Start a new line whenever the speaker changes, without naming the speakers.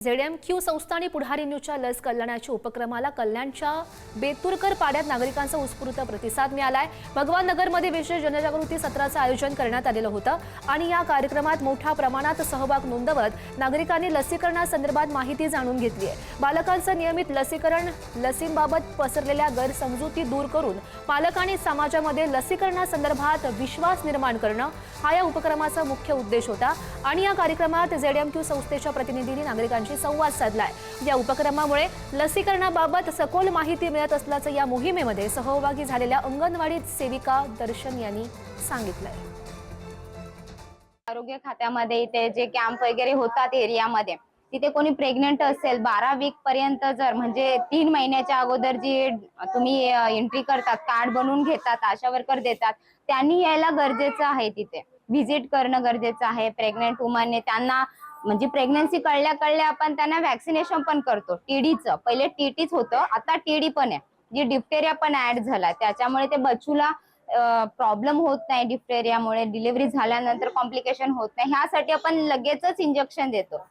ZMQ संस्था आणि पुढारी न्यूजच्या लस कल्याणाच्या उपक्रमाला कल्याणच्या बेतुरकर पाड्यात नागरिकांचा उत्स्फूर्त प्रतिसाद मिळालाय। भगवान नगरमध्ये विशेष जनजागृती सत्राचं आयोजन करण्यात आलेलं होतं आणि या कार्यक्रमात मोठ्या प्रमाणात सहभाग नोंदवत नागरिकांनी लसीकरणासंदर्भात माहिती जाणून घेतली आहे। बालकांचं नियमित लसीकरण, लसींबाबत पसरलेल्या गैरसमजुती दूर करून पालक आणि समाजामध्ये लसीकरणासंदर्भात विश्वास निर्माण करणं हा या उपक्रमाचा मुख्य उद्देश होता आणि या कार्यक्रमात ZMQ संस्थेच्या प्रतिनिधींनी नागरिकांशी संवाद साधलाय। या उपक्रमामुळे लसीकरणाबाबत सखोल माहिती मिळत असल्याचं या मोहिमेमध्ये सहभागी झालेल्या अंगणवाडी सेविका दर्शन यांनी सांगितलंय।
आरोग्य खात्यामध्ये इथे जे कॅम्प वगैरे होतात एरियामध्ये, तिथे कोणी प्रेग्नंट असेल 12 वीक पर्यंत, जर म्हणजे 3 महिन्याच्या अगोदर जी तुम्ही एंट्री करतात, कार्ड बनवून घेतात, आशा वर्कर देतात, त्यांनी यायला गरजेचं आहे। तिथे व्हिजिट करणं गरजेचं आहे। प्रेग्नंट वुमनने त्यांना म्हणजे प्रेग्नन्सी कळल्या आपण त्यांना वॅक्सिनेशन पण करतो। टीडीचं पहिले टीटीच होतं, आता टीडी पण आहे, जी डिप्टेरिया पण ऍड झाला। त्याच्यामुळे ते बच्चूला प्रॉब्लेम होत नाही। डिप्टेरियामुळे डिलिव्हरी झाल्यानंतर कॉम्प्लिकेशन होत नाही, ह्यासाठी आपण लगेचच इंजेक्शन देतो।